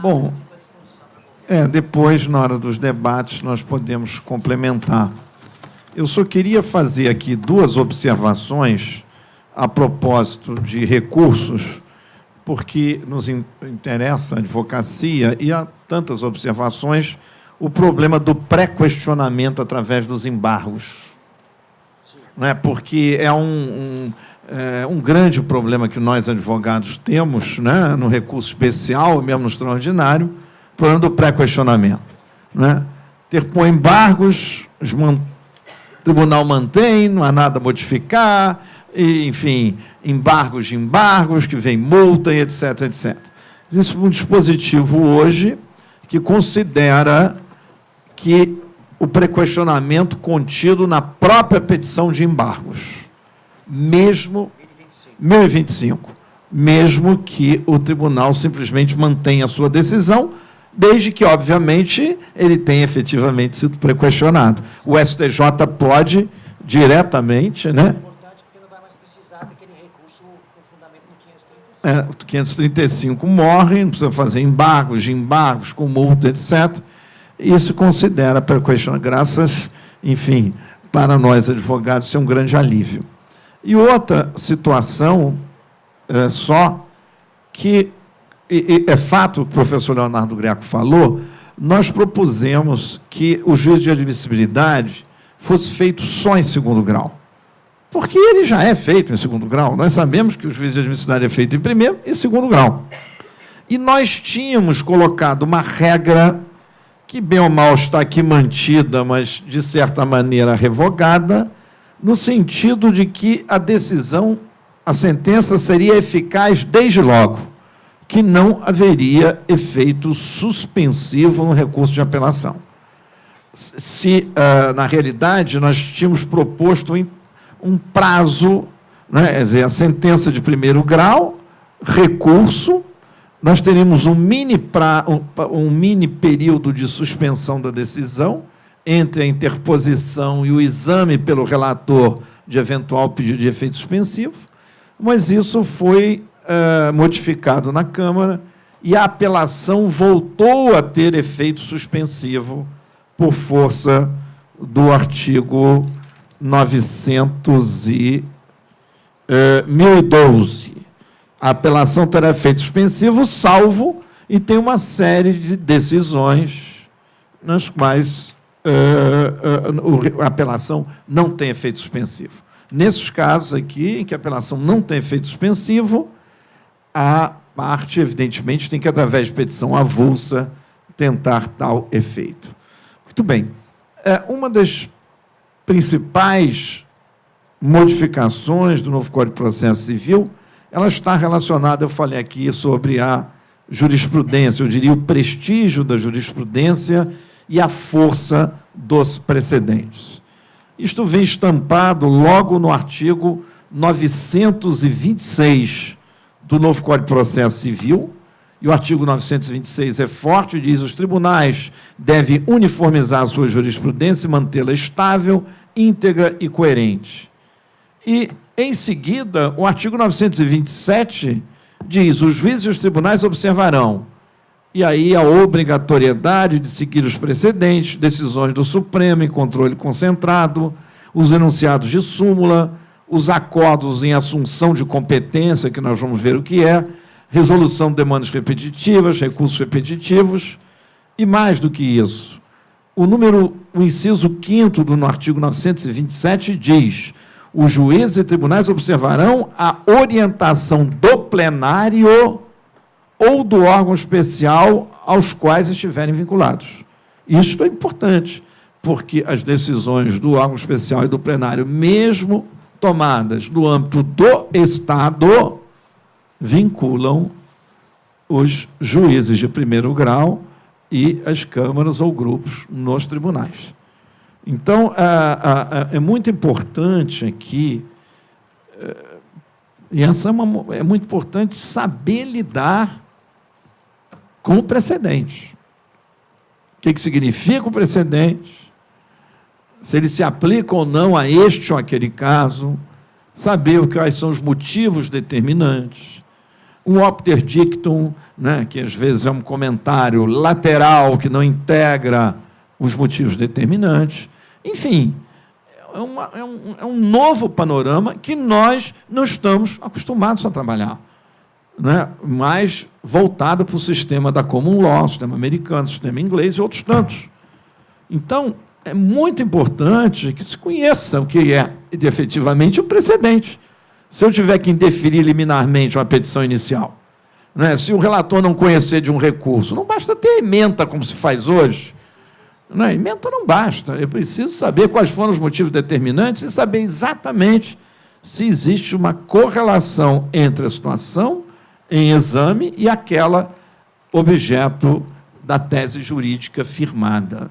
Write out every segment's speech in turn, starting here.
Bom, depois, na hora dos debates, nós podemos complementar. Eu só queria fazer aqui duas observações a propósito de recursos, porque nos interessa a advocacia e há tantas observações, o problema do pré-questionamento através dos embargos. Não é? Porque é um grande problema que nós, advogados, temos, né, no recurso especial, mesmo no extraordinário, o problema do pré-questionamento. Né? Interpõe embargos, o tribunal mantém, não há nada a modificar, e, enfim, embargos de embargos, que vem multa, e etc., etc. Existe um dispositivo hoje que considera que o pré-questionamento contido na própria petição de embargos, mesmo 1025, mesmo que o tribunal simplesmente mantenha a sua decisão, desde que, obviamente, ele tenha efetivamente sido pré-questionado. O STJ pode diretamente, né? O 535 morre, não precisa fazer embargos, de embargos, com multa, etc. Isso considera pré-questionamento, graças, enfim, para nós, advogados, isso é um grande alívio. E outra situação, só que é fato, o professor Leonardo Greco falou, nós propusemos que o juízo de admissibilidade fosse feito só em segundo grau. Porque ele já é feito em segundo grau. Nós sabemos que o juízo de admissibilidade é feito em primeiro e segundo grau. E nós tínhamos colocado uma regra que, bem ou mal, está aqui mantida, mas, de certa maneira, revogada, no sentido de que a decisão, a sentença, seria eficaz desde logo, que não haveria efeito suspensivo no recurso de apelação. Na realidade, nós tínhamos proposto um prazo, né, quer dizer, a sentença de primeiro grau, recurso, nós teríamos um mini período de suspensão da decisão entre a interposição e o exame pelo relator de eventual pedido de efeito suspensivo, mas isso foi modificado na Câmara e a apelação voltou a ter efeito suspensivo por força do artigo 1012. A apelação terá efeito suspensivo, salvo, e tem uma série de decisões nas quais a apelação não tem efeito suspensivo. Nesses casos aqui, em que a apelação não tem efeito suspensivo, a parte, evidentemente, tem que, através de petição avulsa, tentar tal efeito. Muito bem. Uma das principais modificações do novo Código de Processo Civil, ela está relacionada, eu falei aqui, sobre a jurisprudência, eu diria o prestígio da jurisprudência e a força dos precedentes. Isto vem estampado logo no artigo 926 do novo Código de Processo Civil, e o artigo 926 é forte, diz: os tribunais devem uniformizar a sua jurisprudência e mantê-la estável, íntegra e coerente. E, em seguida, o artigo 927 diz: os juízes e os tribunais observarão, e aí a obrigatoriedade de seguir os precedentes, decisões do Supremo em controle concentrado, os enunciados de súmula, os acordos em assunção de competência, que nós vamos ver o que é, resolução de demandas repetitivas, recursos repetitivos, e mais do que isso, o inciso 5º do artigo 927 diz: os juízes e tribunais observarão a orientação do plenário ou do órgão especial aos quais estiverem vinculados. Isso é importante, porque as decisões do órgão especial e do plenário, mesmo tomadas no âmbito do Estado, vinculam os juízes de primeiro grau e as câmaras ou grupos nos tribunais. Então, é muito importante aqui, e é muito importante saber lidar com o precedente. O que significa o precedente? Se ele se aplica ou não a este ou aquele caso, saber quais são os motivos determinantes, um opter dictum, né, que às vezes é um comentário lateral que não integra os motivos determinantes. Enfim, é um novo panorama que nós não estamos acostumados a trabalhar, né, mais voltado para o sistema da common law, sistema americano, sistema inglês e outros tantos. Então, é muito importante que se conheça o que é, efetivamente, o precedente. Se eu tiver que indeferir liminarmente uma petição inicial, né, se o relator não conhecer de um recurso, não basta ter ementa, como se faz hoje. Né, ementa não basta. Eu preciso saber quais foram os motivos determinantes e saber exatamente se existe uma correlação entre a situação em exame e aquela objeto da tese jurídica firmada.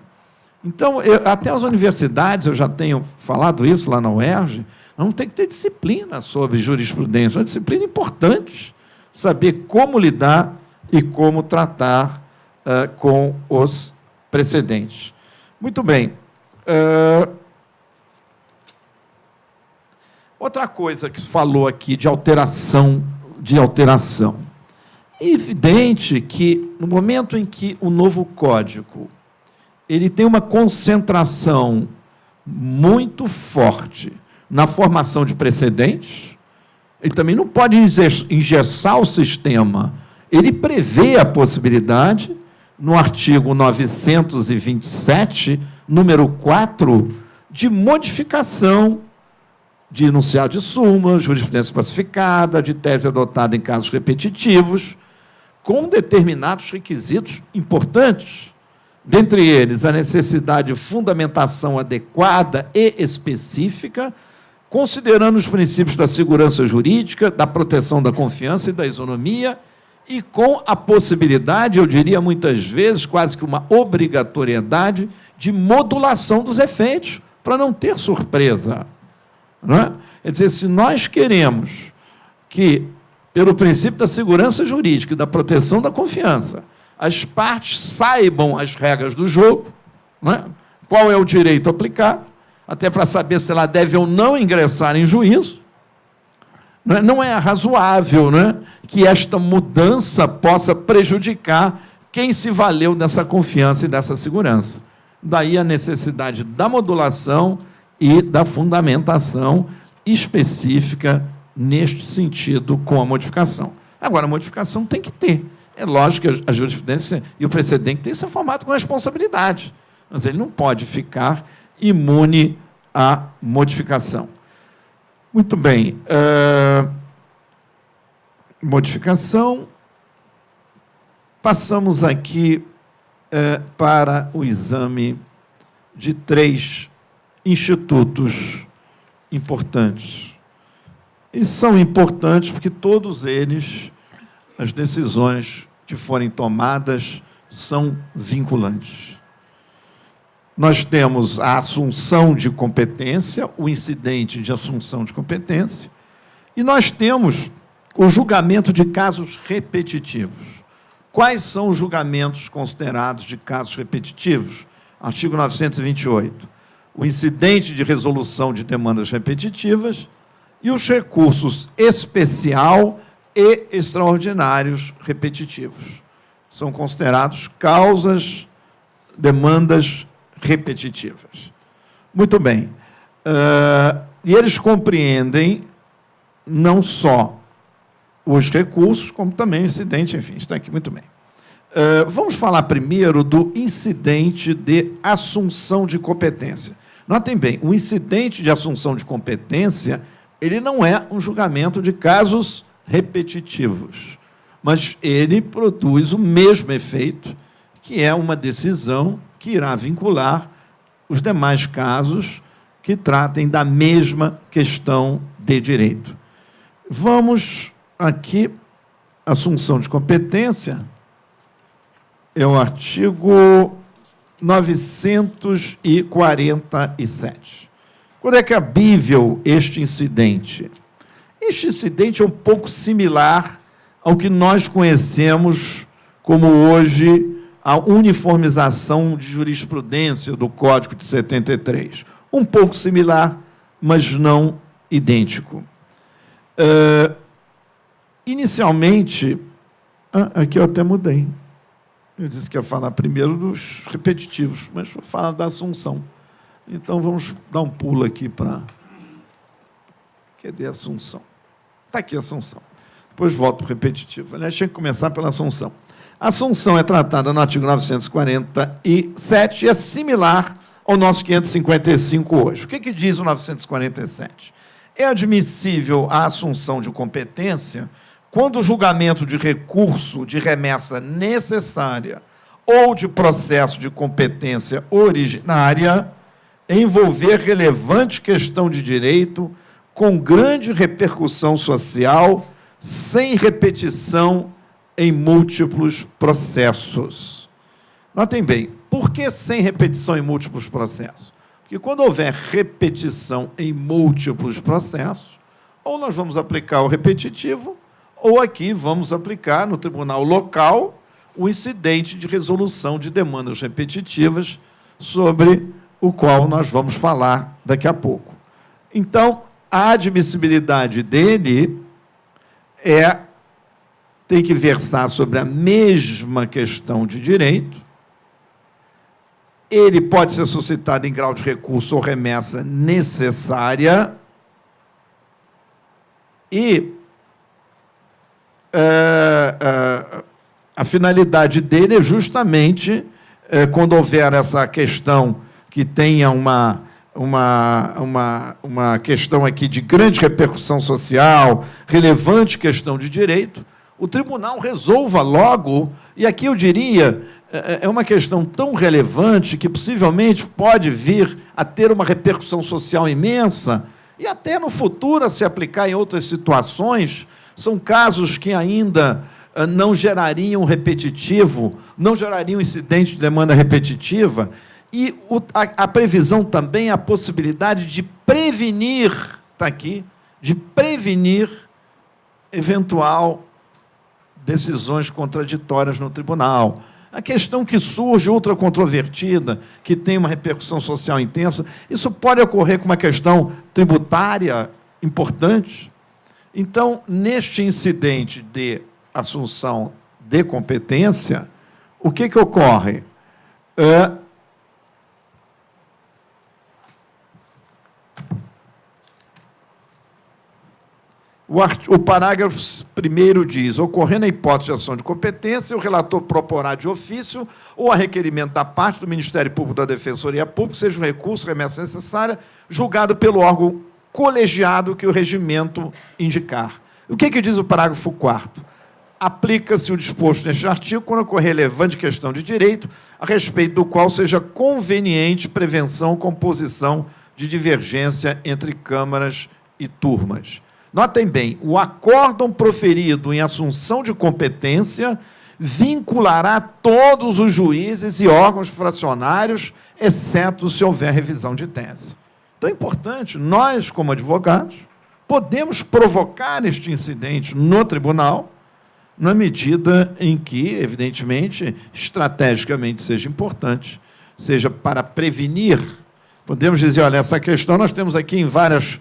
Então, até as universidades, eu já tenho falado isso lá na UERJ, vamos ter que ter disciplina sobre jurisprudência, uma disciplina importante, saber como lidar e como tratar com os precedentes. Muito bem. Outra coisa que se falou aqui de alteração. É evidente que, no momento em que o novo código ele tem uma concentração muito forte na formação de precedentes, ele também não pode engessar o sistema. Ele prevê a possibilidade, no artigo 927, número 4, de modificação de enunciado de súmula, jurisprudência classificada, de tese adotada em casos repetitivos, com determinados requisitos importantes. Dentre eles, a necessidade de fundamentação adequada e específica, considerando os princípios da segurança jurídica, da proteção da confiança e da isonomia, e com a possibilidade, eu diria muitas vezes, quase que uma obrigatoriedade, de modulação dos efeitos, para não ter surpresa. Não é? Quer dizer, se nós queremos que, pelo princípio da segurança jurídica e da proteção da confiança, as partes saibam as regras do jogo, não é? Qual é o direito aplicado, até para saber se ela deve ou não ingressar em juízo, não é razoável, né, que esta mudança possa prejudicar quem se valeu dessa confiança e dessa segurança. Daí a necessidade da modulação e da fundamentação específica neste sentido com a modificação. Agora, a modificação tem que ter. É lógico que a jurisprudência e o precedente tem que ser formado com responsabilidade, mas ele não pode ficar imune à modificação. Muito bem. Modificação. Passamos aqui para o exame de 3 institutos importantes. E são importantes porque todos eles, as decisões que forem tomadas, são vinculantes. Nós temos a assunção de competência, o incidente de assunção de competência, e nós temos o julgamento de casos repetitivos. Quais são os julgamentos considerados de casos repetitivos? Artigo 928. O incidente de resolução de demandas repetitivas e os recursos especial e extraordinários repetitivos. São considerados causas, demandas repetitivas. Muito bem. E eles compreendem não só os recursos, como também o incidente, enfim, está aqui muito bem. Vamos falar primeiro do incidente de assunção de competência. Notem bem, o incidente de assunção de competência, ele não é um julgamento de casos repetitivos, mas ele produz o mesmo efeito, que é uma decisão que irá vincular os demais casos que tratem da mesma questão de direito. Vamos aqui, assunção de competência, é o artigo 947. Quando é cabível este incidente? Este incidente é um pouco similar ao que nós conhecemos como hoje a uniformização de jurisprudência do Código de 73. Um pouco similar, mas não idêntico. Inicialmente, aqui eu até mudei. Eu disse que ia falar primeiro dos repetitivos, mas vou falar da Assunção. Então, vamos dar um pulo aqui para... Cadê a Assunção? Está aqui a Assunção. Depois volto para o repetitivo. Aliás, tinha que começar pela Assunção. A Assunção é tratada no artigo 947 e é similar ao nosso 555 hoje. O que diz o 947? É admissível a assunção de competência quando o julgamento de recurso de remessa necessária ou de processo de competência originária envolver relevante questão de direito com grande repercussão social, sem repetição em múltiplos processos. Notem bem, por que sem repetição em múltiplos processos? Porque quando houver repetição em múltiplos processos, ou nós vamos aplicar o repetitivo, ou aqui vamos aplicar no tribunal local o incidente de resolução de demandas repetitivas, sobre o qual nós vamos falar daqui a pouco. Então, a admissibilidade dele tem que versar sobre a mesma questão de direito, ele pode ser suscitado em grau de recurso ou remessa necessária e a finalidade dele é justamente quando houver essa questão que tenha uma questão aqui de grande repercussão social, relevante questão de direito, o tribunal resolva logo, e aqui eu diria, é uma questão tão relevante que possivelmente pode vir a ter uma repercussão social imensa e até no futuro a se aplicar em outras situações. São casos que ainda não gerariam repetitivo, não gerariam incidente de demanda repetitiva, e a previsão também é a possibilidade de prevenir, está aqui, de prevenir eventual decisões contraditórias no tribunal. A questão que surge, outra controvertida, que tem uma repercussão social intensa, isso pode ocorrer com uma questão tributária importante. Então, neste incidente de assunção de competência, o que ocorre? O parágrafo 1º diz: ocorrendo a hipótese de ação de competência, o relator proporá de ofício ou a requerimento da parte do Ministério Público da Defensoria Pública, seja um recurso, remessa necessária, julgado pelo órgão colegiado que o regimento indicar. O que diz o parágrafo 4º? Aplica-se o disposto neste artigo quando ocorrer relevante questão de direito, a respeito do qual seja conveniente prevenção ou composição de divergência entre câmaras e turmas. Notem bem, o acórdão proferido em assunção de competência vinculará todos os juízes e órgãos fracionários, exceto se houver revisão de tese. Então, é importante, nós, como advogados, podemos provocar este incidente no tribunal, na medida em que, evidentemente, estrategicamente seja importante, seja para prevenir. Podemos dizer, olha, essa questão nós temos aqui em várias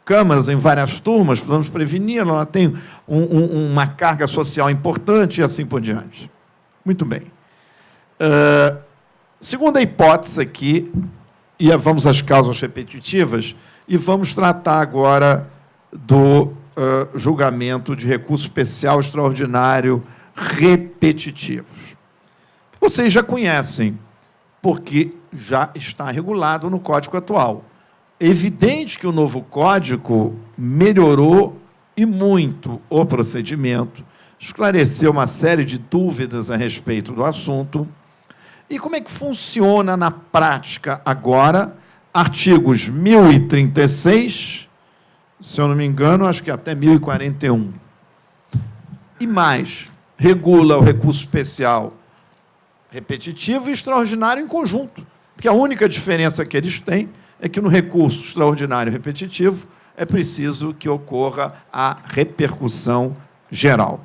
câmaras, em várias turmas, podemos prevenir, ela tem uma carga social importante e assim por diante. Muito bem. Segunda hipótese aqui, e vamos às causas repetitivas, e vamos tratar agora do julgamento de recurso especial extraordinário repetitivos. Vocês já conhecem, porque já está regulado no Código atual. É evidente que o novo Código melhorou e muito o procedimento, esclareceu uma série de dúvidas a respeito do assunto. E como é que funciona na prática agora? Artigos 1036, se eu não me engano, acho que até 1041. E mais, regula o recurso especial repetitivo e extraordinário em conjunto, porque a única diferença que eles têm é que no recurso extraordinário repetitivo é preciso que ocorra a repercussão geral.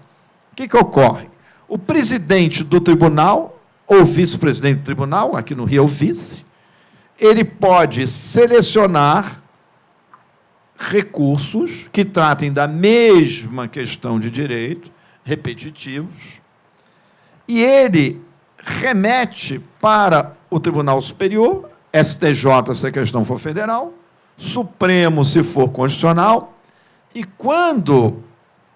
O que ocorre? O presidente do tribunal, ou vice-presidente do tribunal, aqui no Rio é o vice, ele pode selecionar, recursos que tratem da mesma questão de direito, repetitivos, e ele remete para o Tribunal Superior, STJ, se a questão for federal, Supremo, se for constitucional, e quando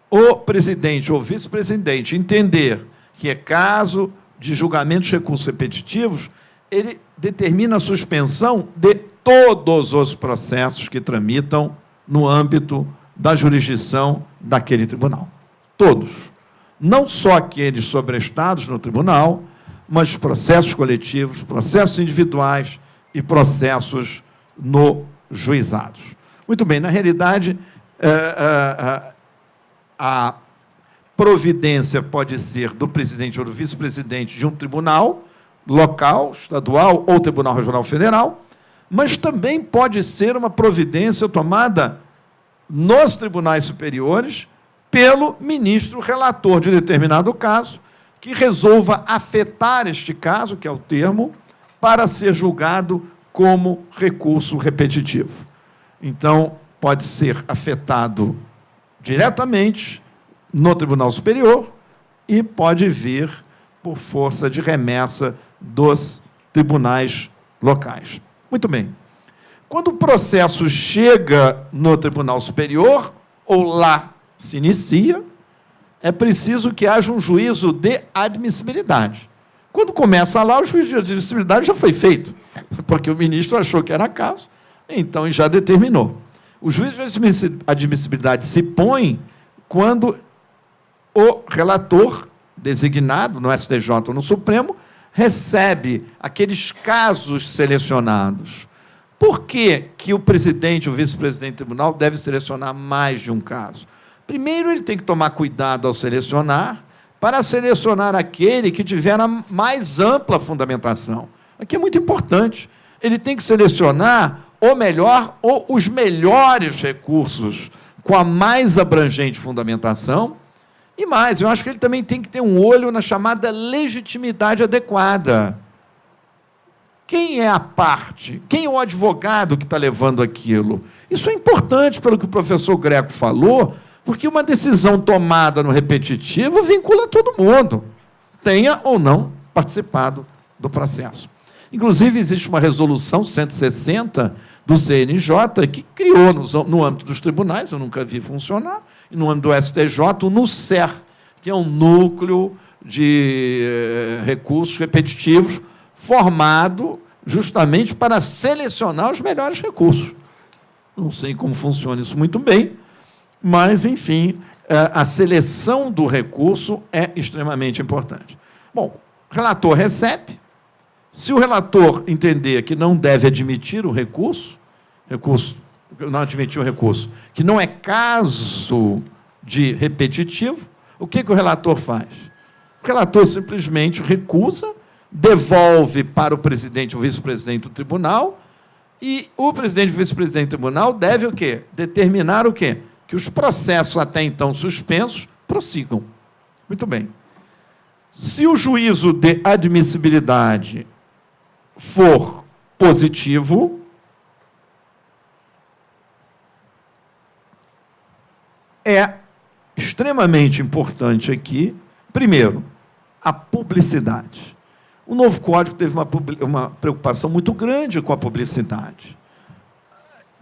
o presidente ou vice-presidente entender que é caso de julgamento de recursos repetitivos, ele determina a suspensão de todos os processos que tramitam no âmbito da jurisdição daquele tribunal. Todos. Não só aqueles sobrestados no tribunal, mas processos coletivos, processos individuais e processos no juizados. Muito bem, na realidade, a providência pode ser do presidente ou do vice-presidente de um tribunal local, estadual ou tribunal regional federal, mas também pode ser uma providência tomada nos tribunais superiores pelo ministro relator de determinado caso, que resolva afetar este caso, que é o termo, para ser julgado como recurso repetitivo. Então, pode ser afetado diretamente no Tribunal Superior e pode vir por força de remessa dos tribunais locais. Muito bem. Quando o processo chega no Tribunal Superior, ou lá se inicia, é preciso que haja um juízo de admissibilidade. Quando começa lá, o juízo de admissibilidade já foi feito, porque o ministro achou que era caso, então já determinou. O juízo de admissibilidade se põe quando o relator designado no STJ ou no Supremo recebe aqueles casos selecionados. Por que que o presidente, o vice-presidente do tribunal, deve selecionar mais de um caso? Primeiro, ele tem que tomar cuidado ao selecionar, para selecionar aquele que tiver a mais ampla fundamentação. Aqui é muito importante. Ele tem que selecionar o melhor ou os melhores recursos com a mais abrangente fundamentação. E mais, eu acho que ele também tem que ter um olho na chamada legitimidade adequada. Quem é a parte? Quem é o advogado que está levando aquilo? Isso é importante, pelo que o professor Greco falou, porque uma decisão tomada no repetitivo vincula todo mundo, tenha ou não participado do processo. Inclusive, existe uma resolução 160 do CNJ que criou, no âmbito dos tribunais, eu nunca vi funcionar, e no âmbito do STJ, o NUCER, que é um núcleo de recursos repetitivos formado justamente para selecionar os melhores recursos. Não sei como funciona isso muito bem, mas, enfim, a seleção do recurso é extremamente importante. Bom, o relator recebe. Se o relator entender que não deve admitir o recurso, não admitir o recurso, que não é caso de repetitivo, o que o relator faz? O relator simplesmente recusa, devolve para o presidente ou vice-presidente do tribunal, e o presidente e vice-presidente do tribunal deve o quê? Determinar o quê? Que os processos até então suspensos prossigam. Muito bem. Se o juízo de admissibilidade for positivo, é extremamente importante aqui, primeiro, a publicidade. O novo Código teve uma preocupação muito grande com a publicidade.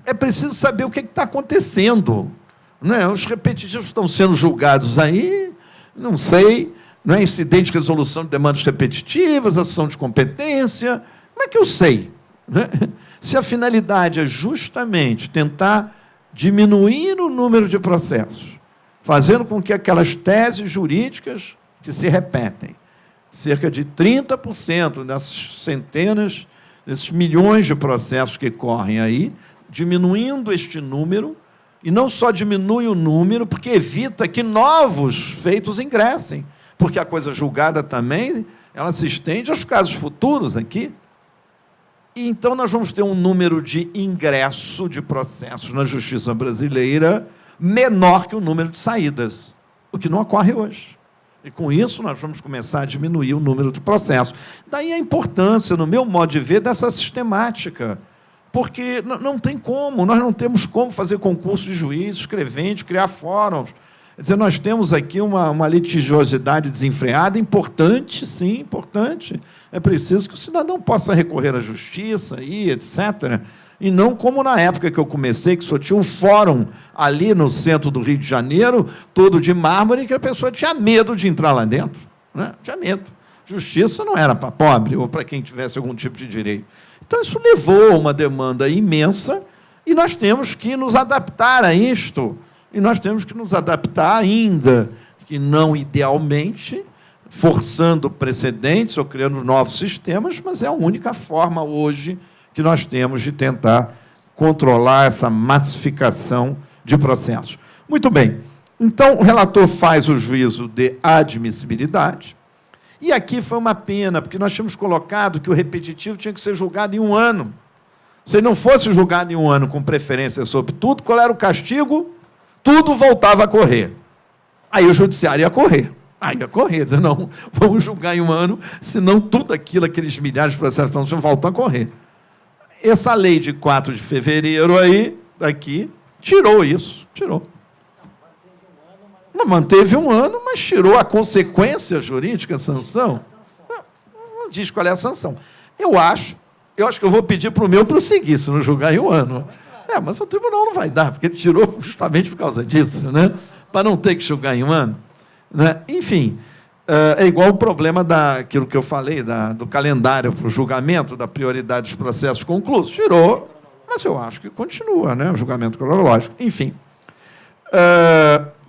É preciso saber o que está acontecendo. Não é? Os repetitivos estão sendo julgados aí, não sei, não é incidente de resolução de demandas repetitivas, ação de competência. Como é que eu sei? Se a finalidade é justamente tentar diminuir o número de processos, fazendo com que aquelas teses jurídicas que se repetem, cerca de 30% dessas centenas, desses milhões de processos que correm aí, diminuindo este número, e não só diminui o número, porque evita que novos feitos ingressem, porque a coisa julgada também, ela se estende aos casos futuros aqui. E então nós vamos ter um número de ingresso de processos na justiça brasileira menor que o número de saídas, o que não ocorre hoje. E com isso nós vamos começar a diminuir o número de processos. Daí a importância, no meu modo de ver, dessa sistemática. porque não tem como, nós não temos como fazer concurso de juiz, escrevente, criar fóruns. Quer dizer, nós temos aqui uma litigiosidade desenfreada, importante, sim, importante. É preciso que o cidadão possa recorrer à justiça, etc. E não como na época que eu comecei, que só tinha um fórum ali no centro do Rio de Janeiro, todo de mármore, que a pessoa tinha medo de entrar lá dentro. Né? Tinha medo. Justiça não era para pobre ou para quem tivesse algum tipo de direito. Então, isso levou a uma demanda imensa e nós temos que nos adaptar a isto. E nós temos que nos adaptar ainda, que não idealmente, forçando precedentes ou criando novos sistemas, mas é a única forma hoje que nós temos de tentar controlar essa massificação de processos. Muito bem. Então, o relator faz o juízo de admissibilidade. E aqui foi uma pena, porque nós tínhamos colocado que o repetitivo tinha que ser julgado em 1 ano. Se ele não fosse julgado em 1 ano com preferência sobre tudo, qual era o castigo? Tudo voltava a correr. Aí o judiciário ia correr. Aí ia correr, dizer, não, vamos julgar em 1 ano, senão tudo aquilo, aqueles milhares de processos voltam a correr. Essa lei de 4 de fevereiro aí, daqui, tirou isso, tirou. Não manteve 1 ano, mas tirou a consequência jurídica, a sanção. Não diz qual é a sanção. Eu acho que eu vou pedir para o meu prosseguir, se não julgar em 1 ano. Mas o tribunal não vai dar, porque ele tirou justamente por causa disso, né? Para não ter que julgar em 1 ano. Né? Enfim, é igual o problema daquilo que eu falei, do calendário para o julgamento, da prioridade dos processos conclusos. Tirou, mas eu acho que continua, né? O julgamento cronológico. Enfim.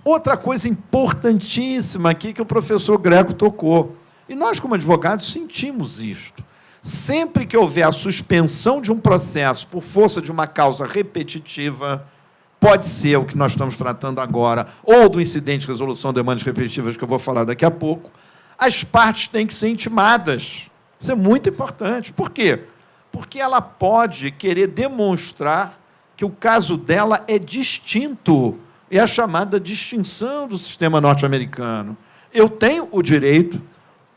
Outra coisa importantíssima aqui que o professor Greco tocou, e nós, como advogados, sentimos isto. Sempre que houver a suspensão de um processo por força de uma causa repetitiva, pode ser o que nós estamos tratando agora, ou do incidente de resolução de demandas repetitivas, que eu vou falar daqui a pouco, as partes têm que ser intimadas. Isso é muito importante. Por quê? Porque ela pode querer demonstrar que o caso dela é distinto. É a chamada distinção do sistema norte-americano. Eu tenho o direito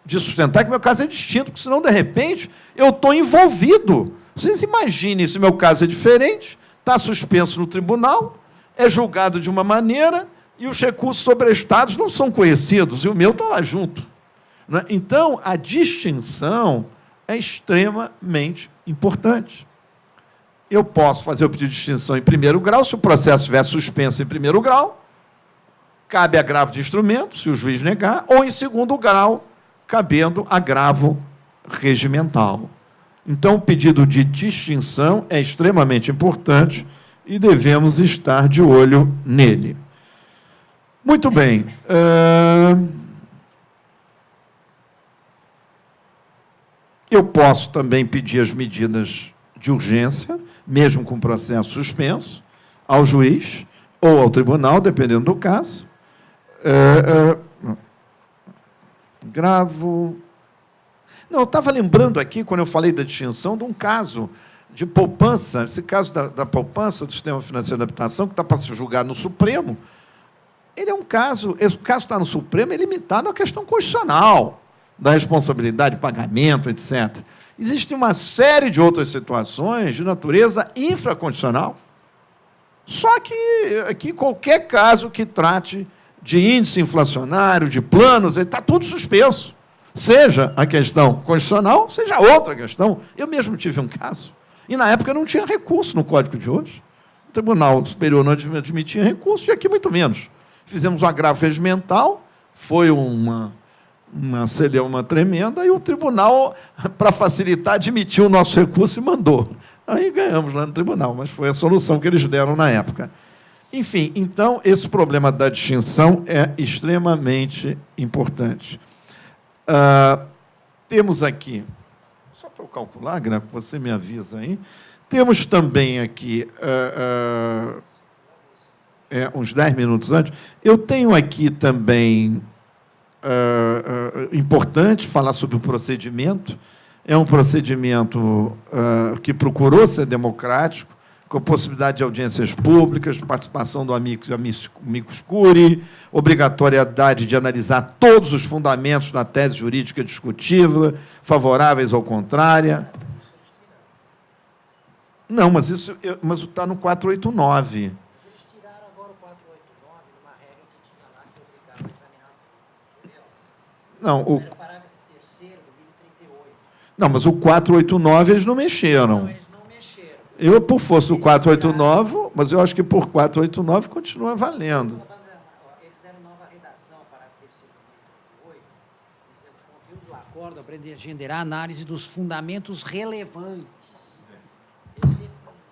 de sustentar que meu caso é distinto, porque senão, de repente, eu estou envolvido. Vocês imaginem se meu caso é diferente, está suspenso no tribunal, é julgado de uma maneira e os recursos sobrestados não são conhecidos, e o meu está lá junto. Né? Então, a distinção é extremamente importante. Eu posso fazer o pedido de extinção em 1º grau, se o processo estiver suspenso em 1º grau, cabe agravo de instrumento, se o juiz negar, ou em 2º grau, cabendo agravo regimental. Então, o pedido de distinção é extremamente importante e devemos estar de olho nele. Muito bem. Eu posso também pedir as medidas de urgência, mesmo com processo suspenso, ao juiz ou ao tribunal, dependendo do caso. Gravo. Não, eu estava lembrando aqui, quando eu falei da distinção, de um caso de poupança, esse caso da poupança do Sistema Financeiro de Habitação, que está para se julgar no Supremo. Ele é um caso, esse caso está no Supremo, é limitado à questão constitucional, da responsabilidade de pagamento, etc. Existe uma série de outras situações de natureza infraconstitucional. Só que aqui qualquer caso que trate de índice inflacionário, de planos, está tudo suspenso. Seja a questão constitucional, seja outra questão. Eu mesmo tive um caso. E, na época, não tinha recurso no Código de hoje. O Tribunal Superior não admitia recurso, e aqui muito menos. Fizemos um agravo regimental, foi uma celeuma tremenda, e o tribunal, para facilitar, admitiu o nosso recurso e mandou. Aí ganhamos lá no tribunal, mas foi a solução que eles deram na época. Enfim, então, esse problema da distinção é extremamente importante. Temos aqui, só para eu calcular, Graco, você me avisa aí, temos também aqui, uns 10 minutos antes, eu tenho aqui também, importante falar sobre o procedimento. É um procedimento que procurou ser democrático, com possibilidade de audiências públicas, participação do amicus curiae, obrigatoriedade de analisar todos os fundamentos da tese jurídica discutível, favoráveis ou contrária. Não, mas isso está no 489. Eles tiraram agora o 489, numa regra que tinha lá que obrigava a examinar. Entendeu? Não, Era o parágrafo 3º do 1038. não, mas o 489 eles não mexeram. Não, eles não mexeram. Eu, por força do 489, mas eu acho que por 489 continua valendo. Eles deram nova redação, parágrafo 3º do 1038, dizendo que o conteúdo do acordo agendará análise dos fundamentos relevantes.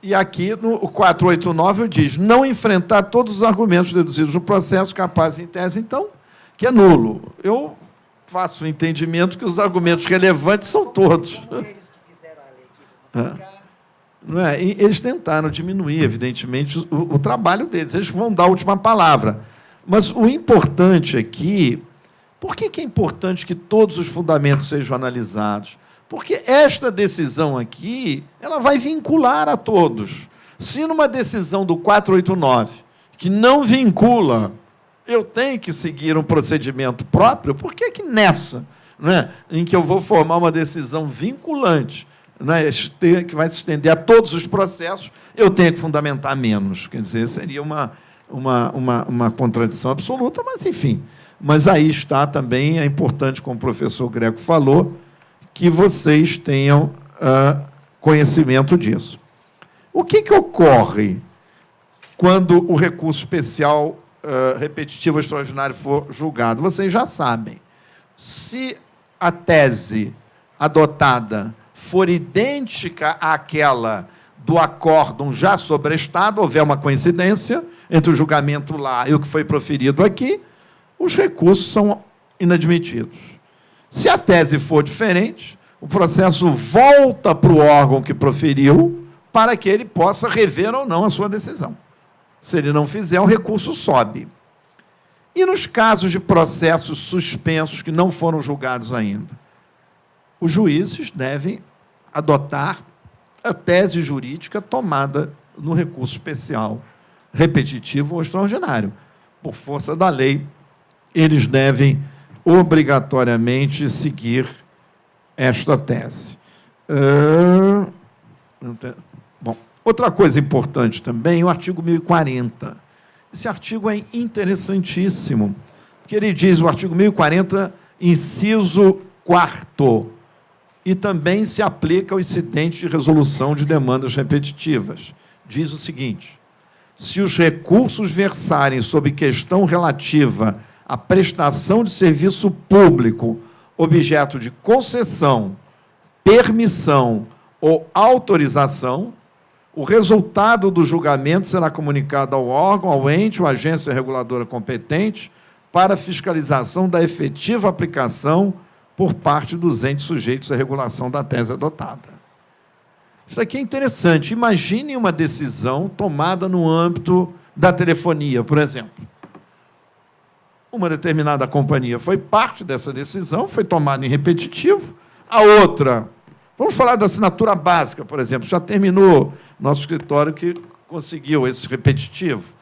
E aqui, no 489, diz não enfrentar todos os argumentos deduzidos no processo capazes em tese, então, que é nulo. Eu faço o entendimento que os argumentos relevantes são todos. Como eles que fizeram a lei aqui vão aplicar. Não é? E eles tentaram diminuir, evidentemente, o trabalho deles. Eles vão dar a última palavra. Mas o importante aqui... Por que é importante que todos os fundamentos sejam analisados? Porque esta decisão aqui, ela vai vincular a todos. Se numa decisão do 489, que não vincula, eu tenho que seguir um procedimento próprio, por que nessa, né, em que eu vou formar uma decisão vinculante, né, que vai se estender a todos os processos, eu tenho que fundamentar menos? Quer dizer, seria uma contradição absoluta, mas, enfim. Mas aí está também, é importante, como o professor Greco falou, que vocês tenham conhecimento disso. O que ocorre quando o recurso especial repetitivo extraordinário for julgado? Vocês já sabem. Se a tese adotada for idêntica àquela do acórdão já sobrestado, houver uma coincidência entre o julgamento lá e o que foi proferido aqui, os recursos são inadmitidos. Se a tese for diferente, o processo volta para o órgão que proferiu para que ele possa rever ou não a sua decisão. Se ele não fizer, o recurso sobe. E nos casos de processos suspensos que não foram julgados ainda? Os juízes devem adotar a tese jurídica tomada no recurso especial, repetitivo ou extraordinário. Por força da lei, eles devem obrigatoriamente seguir esta tese. Bom, outra coisa importante também, o artigo 1040. Esse artigo é interessantíssimo, porque ele diz, o artigo 1040, inciso 4º, e também se aplica ao incidente de resolução de demandas repetitivas. Diz o seguinte: se os recursos versarem sobre questão relativa à prestação de serviço público, objeto de concessão, permissão ou autorização, o resultado do julgamento será comunicado ao órgão, ao ente ou agência reguladora competente para fiscalização da efetiva aplicação por parte dos entes sujeitos à regulação da tese adotada. Isso aqui é interessante. Imagine uma decisão tomada no âmbito da telefonia, por exemplo. Uma determinada companhia foi parte dessa decisão, foi tomada em repetitivo. A outra, vamos falar da assinatura básica, por exemplo, já terminou nosso escritório que conseguiu esse repetitivo.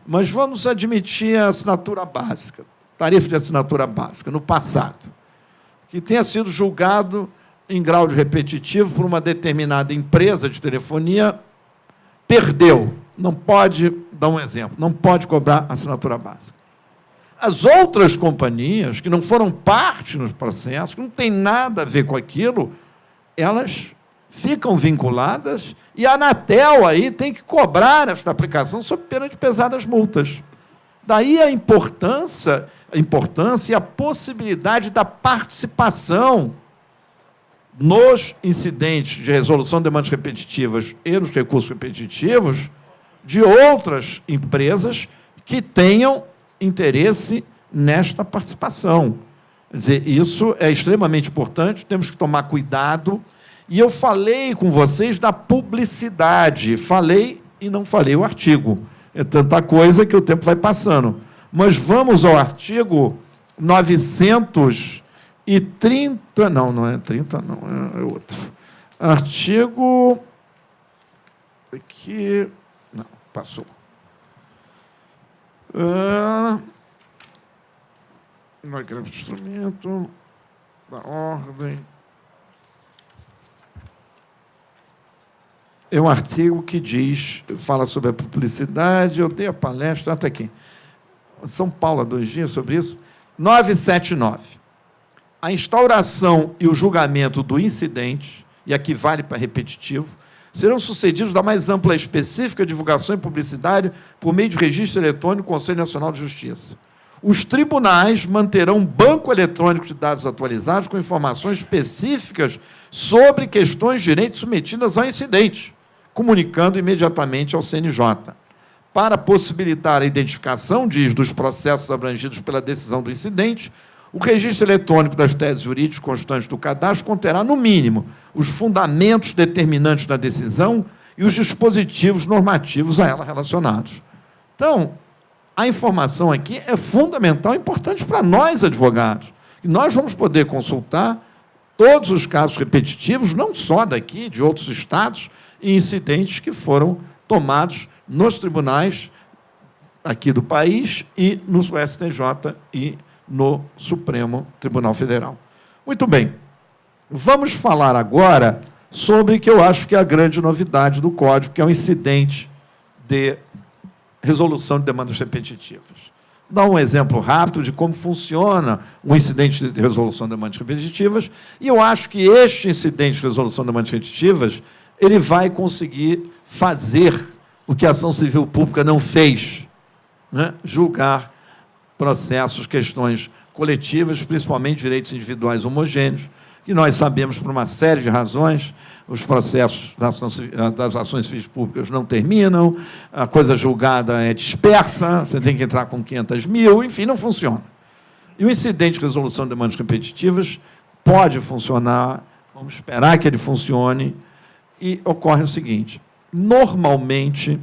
Mas vamos admitir a assinatura básica, tarifa de assinatura básica, no passado, que tenha sido julgado em grau de repetitivo por uma determinada empresa de telefonia, perdeu. Não pode, dar um exemplo, não pode cobrar assinatura básica. As outras companhias, que não foram parte no processo, que não tem nada a ver com aquilo, elas ficam vinculadas e a Anatel aí tem que cobrar esta aplicação sob pena de pesadas multas. Daí a importância e a possibilidade da participação nos incidentes de resolução de demandas repetitivas e nos recursos repetitivos de outras empresas que tenham interesse nesta participação. Quer dizer, isso é extremamente importante, temos que tomar cuidado. E eu falei com vocês da publicidade, falei e não falei o artigo. É tanta coisa que o tempo vai passando. Mas vamos ao artigo 930... Não é 30, não, é outro. Artigo... Aqui... Não, passou. No agravo de instrumento, da ordem... É um artigo que fala sobre a publicidade, eu dei a palestra, até aqui, São Paulo, há 2 dias, sobre isso, 979. A instauração e o julgamento do incidente, e aqui vale para repetitivo, serão sucedidos da mais ampla e específica divulgação e publicidade por meio de registro eletrônico do Conselho Nacional de Justiça. Os tribunais manterão um banco eletrônico de dados atualizados com informações específicas sobre questões de direito submetidas ao incidente, comunicando imediatamente ao CNJ. Para possibilitar a identificação, dos processos abrangidos pela decisão do incidente, o registro eletrônico das teses jurídicas constantes do cadastro conterá, no mínimo, os fundamentos determinantes da decisão e os dispositivos normativos a ela relacionados. Então, a informação aqui é fundamental e importante para nós, advogados. E nós vamos poder consultar todos os casos repetitivos, não só daqui, de outros estados, e incidentes que foram tomados nos tribunais aqui do país e no STJ e no Supremo Tribunal Federal. Muito bem. Vamos falar agora sobre o que eu acho que é a grande novidade do Código, que é o incidente de resolução de demandas repetitivas. Vou dar um exemplo rápido de como funciona o incidente de resolução de demandas repetitivas, e eu acho que este incidente de resolução de demandas repetitivas ele vai conseguir fazer o que a ação civil pública não fez, né? Julgar processos, questões coletivas, principalmente direitos individuais homogêneos, que nós sabemos, por uma série de razões, os processos das ações civis públicas não terminam, a coisa julgada é dispersa, você tem que entrar com 500 mil, enfim, não funciona. E o incidente de resolução de demandas repetitivas pode funcionar, vamos esperar que ele funcione, e ocorre o seguinte: normalmente,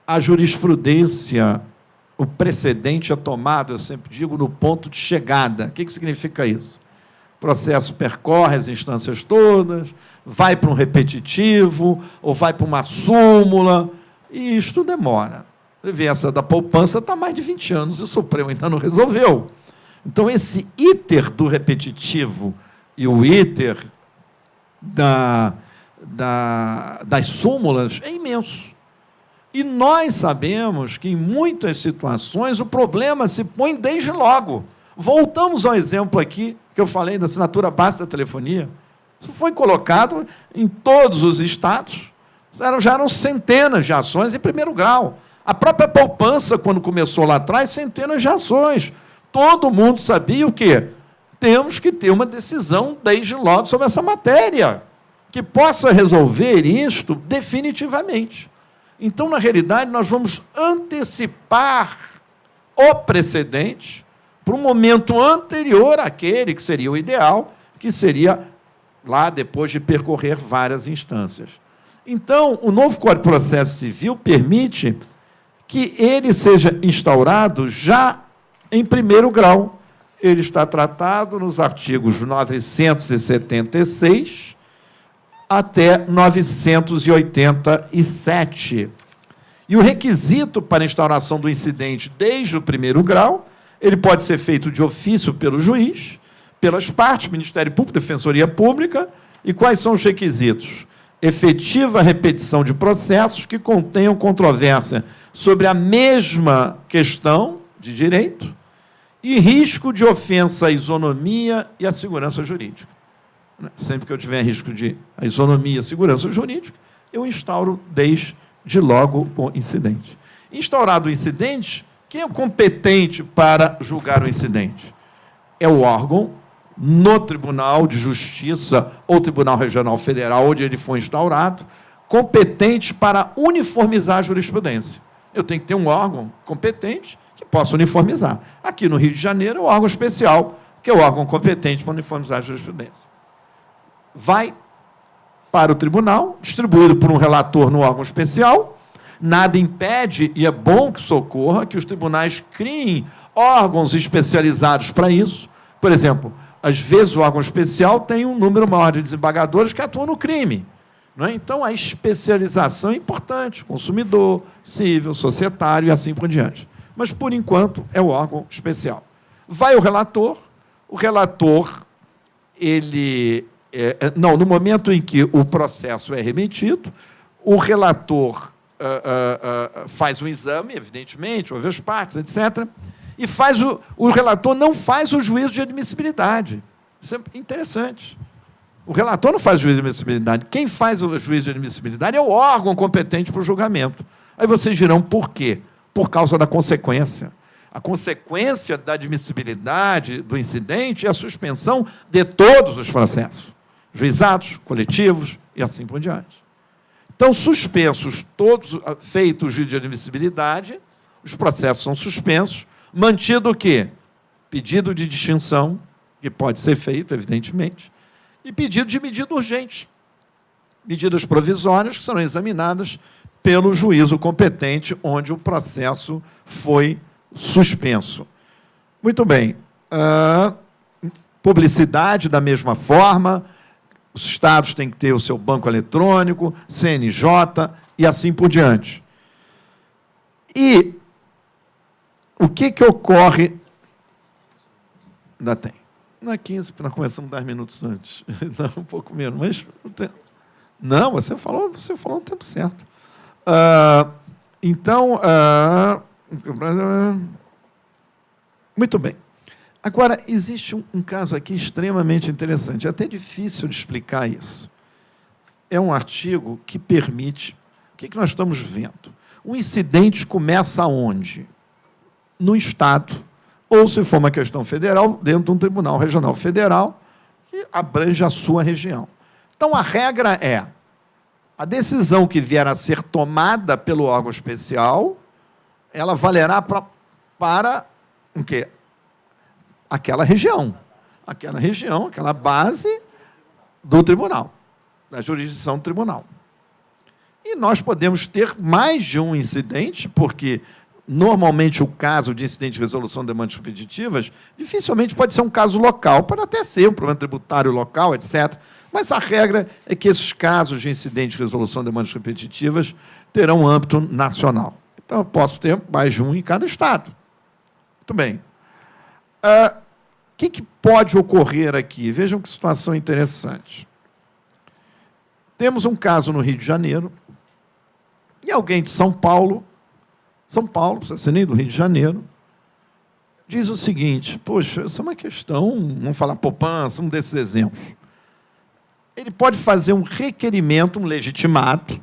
a jurisprudência, o precedente é tomado, eu sempre digo, no ponto de chegada. O que significa isso? O processo percorre as instâncias todas, vai para um repetitivo, ou vai para uma súmula, e isto demora. Você vê, essa da poupança está há mais de 20 anos, e o Supremo ainda não resolveu. Então, esse íter do repetitivo e o íter das súmulas é imenso. E nós sabemos que, em muitas situações, o problema se põe desde logo. Voltamos ao exemplo aqui, que eu falei da assinatura básica da telefonia. Isso foi colocado em todos os estados. Já eram centenas de ações em primeiro grau. A própria poupança, quando começou lá atrás, centenas de ações. Todo mundo sabia o quê? Temos que ter uma decisão desde logo sobre essa matéria, que possa resolver isto definitivamente. Então, na realidade, nós vamos antecipar o precedente para um momento anterior àquele que seria o ideal, que seria lá depois de percorrer várias instâncias. Então, o novo Código de Processo Civil permite que ele seja instaurado já em primeiro grau. Ele está tratado nos artigos 976 até 987. E o requisito para a instauração do incidente desde o primeiro grau, ele pode ser feito de ofício pelo juiz, pelas partes, Ministério Público, Defensoria Pública. E quais são os requisitos? Efetiva repetição de processos que contenham controvérsia sobre a mesma questão de direito e risco de ofensa à isonomia e à segurança jurídica. Sempre que eu tiver risco de isonomia e segurança jurídica, eu instauro desde logo o incidente. Instaurado o incidente, quem é competente para julgar o incidente? É o órgão no Tribunal de Justiça ou Tribunal Regional Federal, onde ele foi instaurado, competente para uniformizar a jurisprudência. Eu tenho que ter um órgão competente que possa uniformizar. Aqui no Rio de Janeiro é o órgão especial, que é o órgão competente para uniformizar a jurisprudência. Vai para o tribunal, distribuído por um relator no órgão especial. Nada impede, e é bom que isso ocorra, que os tribunais criem órgãos especializados para isso. Por exemplo, às vezes o órgão especial tem um número maior de desembargadores que atuam no crime. Não é? Então, a especialização é importante, consumidor, civil, societário e assim por diante. Mas, por enquanto, é o órgão especial. Vai o relator, ele... no momento em que o processo é remetido, o relator faz um exame, evidentemente, ouve as partes, etc., e o relator não faz o juízo de admissibilidade. Isso é interessante. O relator não faz o juízo de admissibilidade. Quem faz o juízo de admissibilidade é o órgão competente para o julgamento. Aí vocês dirão por quê? Por causa da consequência. A consequência da admissibilidade do incidente é a suspensão de todos os processos, juizados, coletivos e assim por diante. Então, suspensos todos, feito o juízo de admissibilidade, os processos são suspensos, mantido o quê? Pedido de distinção, que pode ser feito, evidentemente, e pedido de medida urgente. Medidas provisórias que serão examinadas pelo juízo competente, onde o processo foi suspenso. Muito bem. Publicidade, da mesma forma, os estados têm que ter o seu banco eletrônico, CNJ e assim por diante. E o que ocorre... Ainda tem. Não é 15, porque nós começamos 10 minutos antes. Não, um pouco menos, mas... Não, você falou no tempo certo. Então... Muito bem. Agora, existe um caso aqui extremamente interessante. É até difícil de explicar isso. É um artigo que permite... O que nós estamos vendo? O incidente começa onde? No Estado, ou, se for uma questão federal, dentro de um tribunal regional federal, que abrange a sua região. Então, a regra é a decisão que vier a ser tomada pelo órgão especial, ela valerá para o quê? Aquela região, aquela base do tribunal, da jurisdição do tribunal. E nós podemos ter mais de um incidente, porque, normalmente, o caso de incidente de resolução de demandas repetitivas, dificilmente pode ser um caso local, pode até ser um problema tributário local, etc., mas a regra é que esses casos de incidente de resolução de demandas repetitivas terão âmbito nacional. Então, eu posso ter mais de um em cada estado. Muito bem. O que pode ocorrer aqui? Vejam que situação interessante. Temos um caso no Rio de Janeiro, e alguém de São Paulo, não precisa ser nem do Rio de Janeiro, diz o seguinte: poxa, isso é uma questão, vamos falar poupança, um desses exemplos. Ele pode fazer um requerimento, um legitimato,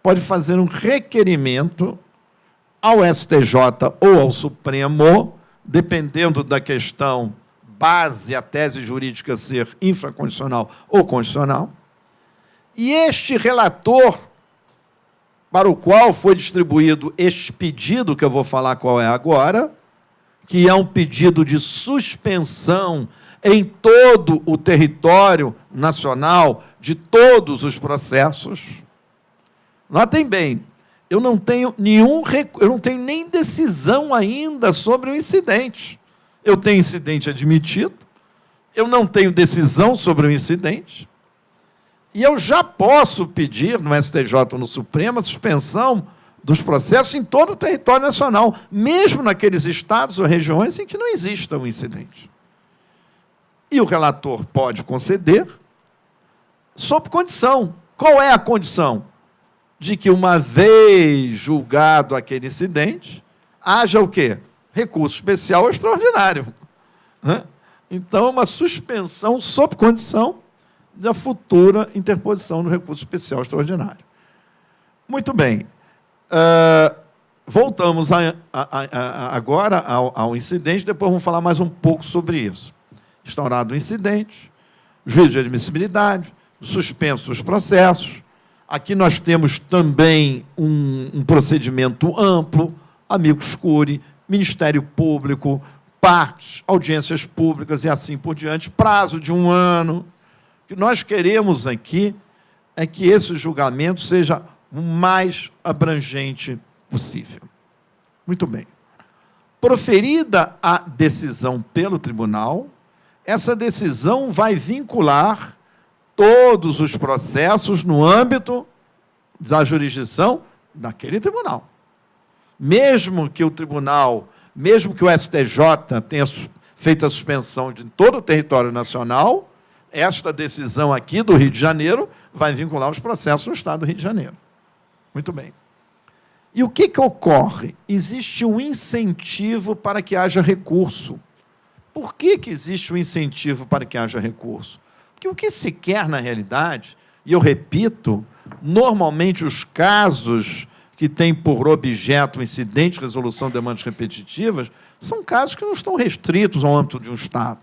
pode fazer um requerimento ao STJ ou ao Supremo, dependendo da questão base, a tese jurídica ser infraconstitucional ou constitucional, e este relator, para o qual foi distribuído este pedido, que eu vou falar qual é agora, que é um pedido de suspensão em todo o território nacional de todos os processos. Notem bem, eu não tenho nem decisão ainda sobre o incidente. Eu tenho incidente admitido, eu não tenho decisão sobre o incidente, e eu já posso pedir no STJ ou no Supremo a suspensão dos processos em todo o território nacional, mesmo naqueles estados ou regiões em que não exista um incidente. E o relator pode conceder, sob condição. Qual é a condição? De que, uma vez julgado aquele incidente, haja o quê? Recurso especial ou extraordinário. Então, uma suspensão sob condição da futura interposição do recurso especial extraordinário. Muito bem. Voltamos agora ao incidente, depois vamos falar mais um pouco sobre isso. Instaurado o incidente, juízo de admissibilidade, suspenso dos processos. Aqui nós temos também um procedimento amplo, amicus curiae, Ministério Público, partes, audiências públicas e assim por diante, prazo de 1 ano. O que nós queremos aqui é que esse julgamento seja o mais abrangente possível. Muito bem. Proferida a decisão pelo tribunal, essa decisão vai vincular todos os processos no âmbito da jurisdição daquele tribunal. Mesmo que o tribunal, mesmo que o STJ tenha feito a suspensão de todo o território nacional, esta decisão aqui do Rio de Janeiro vai vincular os processos no Estado do Rio de Janeiro. Muito bem. E o que ocorre? Existe um incentivo para que haja recurso. Por que existe um incentivo para que haja recurso? Porque o que se quer, na realidade, e eu repito, normalmente os casos que têm por objeto o incidente de resolução de demandas repetitivas são casos que não estão restritos ao âmbito de um Estado.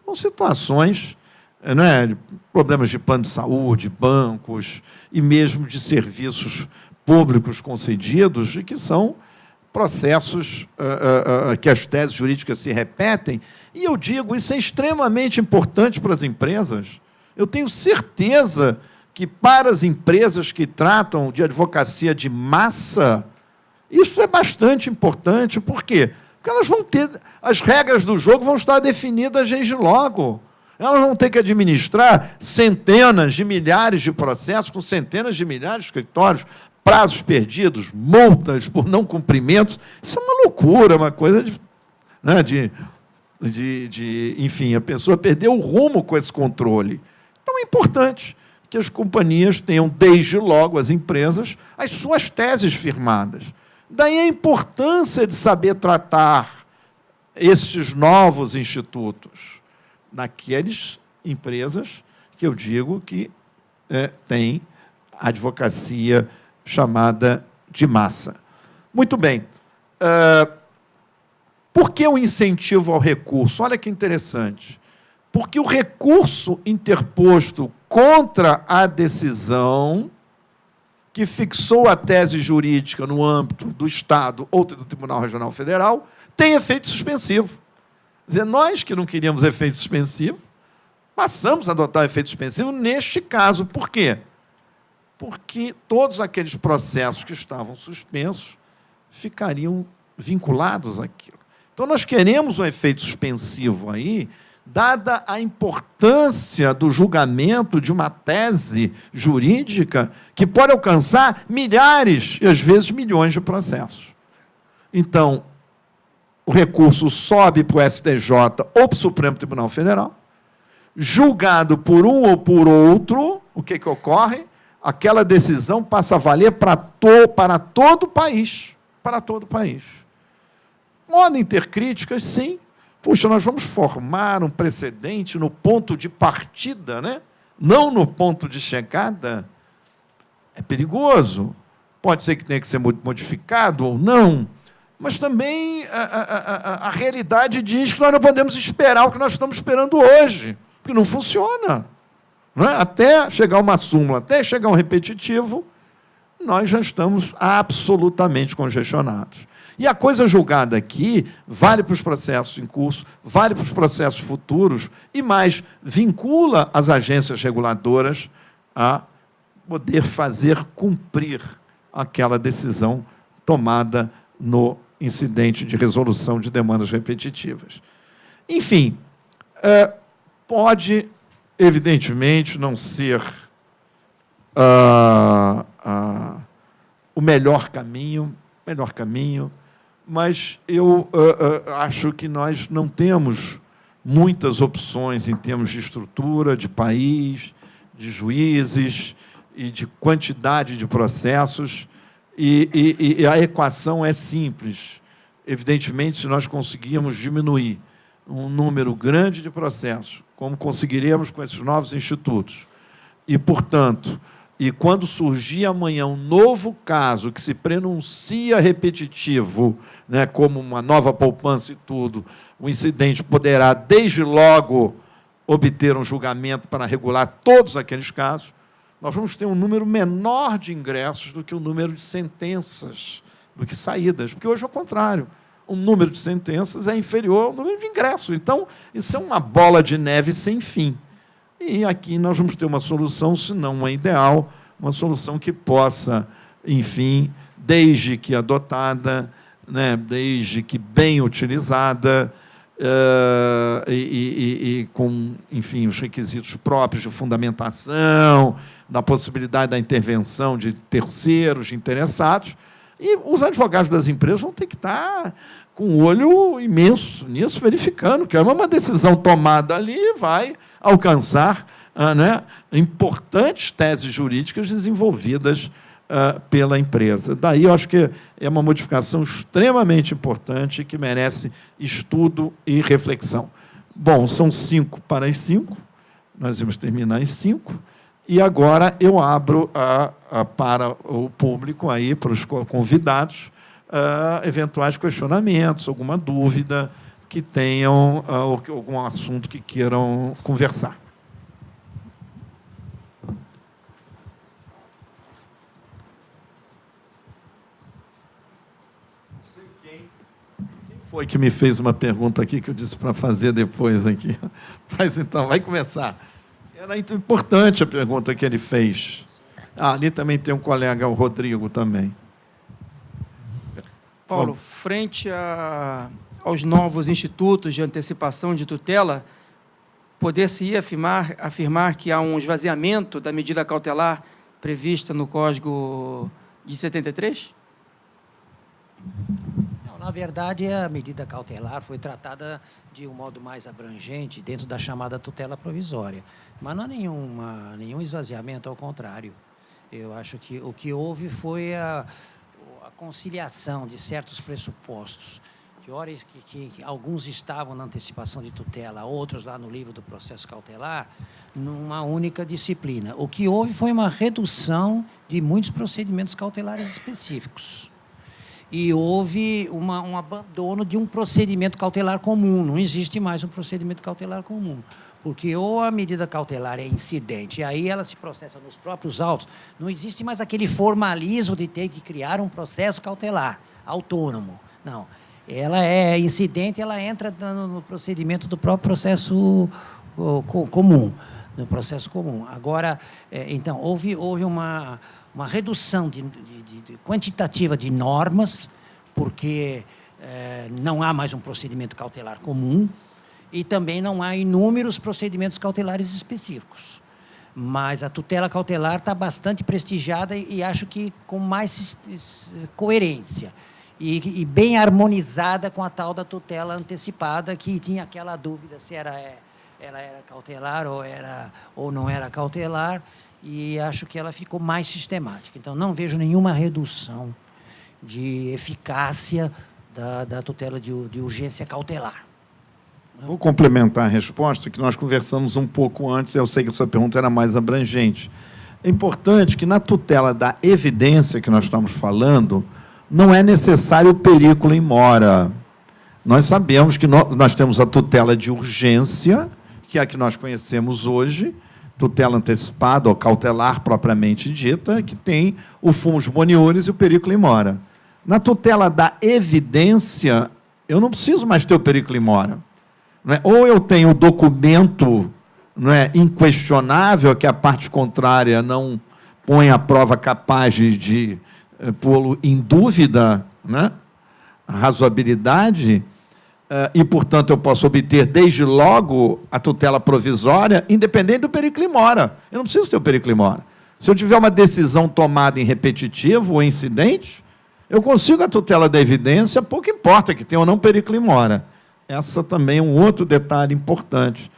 São situações, de problemas de plano de saúde, bancos e mesmo de serviços públicos concedidos, e que são processos que as teses jurídicas se repetem. E eu digo, isso é extremamente importante para as empresas. Eu tenho certeza que, para as empresas que tratam de advocacia de massa, isso é bastante importante. Por quê? Porque elas vão ter... As regras do jogo vão estar definidas desde logo. Elas vão ter que administrar centenas de milhares de processos, com centenas de milhares de escritórios, prazos perdidos, multas por não cumprimentos. Isso é uma loucura, uma coisa enfim, a pessoa perdeu o rumo com esse controle. Então, é importante que as companhias tenham, desde logo, as empresas, as suas teses firmadas. Daí a importância de saber tratar esses novos institutos naquelas empresas que eu digo que têm advocacia chamada de massa. Muito bem. Por que o incentivo ao recurso? Olha que interessante. Porque o recurso interposto contra a decisão que fixou a tese jurídica no âmbito do Estado ou do Tribunal Regional Federal tem efeito suspensivo. Quer dizer, nós que não queríamos efeito suspensivo, passamos a adotar efeito suspensivo neste caso. Por quê? Porque todos aqueles processos que estavam suspensos ficariam vinculados àquilo. Então, nós queremos um efeito suspensivo aí, dada a importância do julgamento de uma tese jurídica que pode alcançar milhares e, às vezes, milhões de processos. Então, o recurso sobe para o STJ ou para o Supremo Tribunal Federal, julgado por um ou por outro, o que ocorre? Aquela decisão passa a valer para todo o país. Para todo o país. Podem ter críticas, sim. Puxa, nós vamos formar um precedente no ponto de partida, não no ponto de chegada. É perigoso. Pode ser que tenha que ser modificado ou não, mas também a realidade diz que nós não podemos esperar o que nós estamos esperando hoje, porque não funciona. Até chegar uma súmula, até chegar um repetitivo, nós já estamos absolutamente congestionados. E a coisa julgada aqui vale para os processos em curso, vale para os processos futuros, e mais, vincula as agências reguladoras a poder fazer cumprir aquela decisão tomada no incidente de resolução de demandas repetitivas. Enfim, pode, evidentemente, não ser o melhor caminho, mas eu acho que nós não temos muitas opções em termos de estrutura, de país, de juízes e de quantidade de processos, e a equação é simples. Evidentemente, se nós conseguirmos diminuir um número grande de processos, como conseguiremos com esses novos institutos, e, portanto, quando surgir amanhã um novo caso que se prenuncia repetitivo, como uma nova poupança e tudo, o incidente poderá, desde logo, obter um julgamento para regular todos aqueles casos. Nós vamos ter um número menor de ingressos do que o número de sentenças, do que saídas, porque hoje é o contrário. O número de sentenças é inferior ao número de ingressos. Então, isso é uma bola de neve sem fim. E aqui nós vamos ter uma solução, se não uma ideal, uma solução que possa, enfim, desde que adotada, desde que bem utilizada, com, enfim, os requisitos próprios de fundamentação, da possibilidade da intervenção de terceiros, de interessados, e os advogados das empresas vão ter que estar com um olho imenso nisso, verificando que uma decisão tomada ali vai alcançar importantes teses jurídicas desenvolvidas pela empresa. Daí, eu acho que é uma modificação extremamente importante que merece estudo e reflexão. Bom, são 5 para as 5, nós vamos terminar às 5, e agora eu abro para o público, aí, para os convidados, eventuais questionamentos, alguma dúvida que tenham, algum assunto que queiram conversar. Não sei quem foi que me fez uma pergunta aqui que eu disse para fazer depois aqui. Mas então, vai começar. Era importante a pergunta que ele fez. Ali também tem um colega, o Rodrigo, também. Paulo, frente aos novos institutos de antecipação de tutela, poder-se afirmar que há um esvaziamento da medida cautelar prevista no Código de 73? Não, na verdade, a medida cautelar foi tratada de um modo mais abrangente dentro da chamada tutela provisória. Mas não há nenhum esvaziamento, ao contrário. Eu acho que o que houve foi a conciliação de certos pressupostos, que alguns estavam na antecipação de tutela, outros lá no livro do processo cautelar, numa única disciplina. O que houve foi uma redução de muitos procedimentos cautelares específicos. E houve um abandono de um procedimento cautelar comum. Não existe mais um procedimento cautelar comum. Porque ou a medida cautelar é incidente, e aí ela se processa nos próprios autos, não existe mais aquele formalismo de ter que criar um processo cautelar autônomo. Não. Ela é incidente, ela entra no procedimento do próprio processo comum. No processo comum. Agora, então, houve uma redução quantitativa de normas, porque não há mais um procedimento cautelar comum, e também não há inúmeros procedimentos cautelares específicos. Mas a tutela cautelar está bastante prestigiada e acho que com mais coerência e bem harmonizada com a tal da tutela antecipada, que tinha aquela dúvida se ela era cautelar ou não era cautelar, e acho que ela ficou mais sistemática. Então, não vejo nenhuma redução de eficácia da tutela de urgência cautelar. Vou complementar a resposta, que nós conversamos um pouco antes, eu sei que a sua pergunta era mais abrangente. É importante que, na tutela da evidência que nós estamos falando, não é necessário o periculum in mora. Nós sabemos que nós temos a tutela de urgência, que é a que nós conhecemos hoje, tutela antecipada ou cautelar propriamente dita, que tem o fumus boniuris e o periculum in mora. Na tutela da evidência, eu não preciso mais ter o periculum in mora. Não é? Ou eu tenho o documento, não é, inquestionável, que a parte contrária não põe a prova capaz de pô-lo em dúvida, né, a razoabilidade, e, portanto, eu posso obter, desde logo, a tutela provisória, independente do periculum in mora. Eu não preciso ter o periculum in mora. Se eu tiver uma decisão tomada em repetitivo ou incidente, eu consigo a tutela da evidência, pouco importa que tenha ou não periculum in mora. Essa também é um outro detalhe importante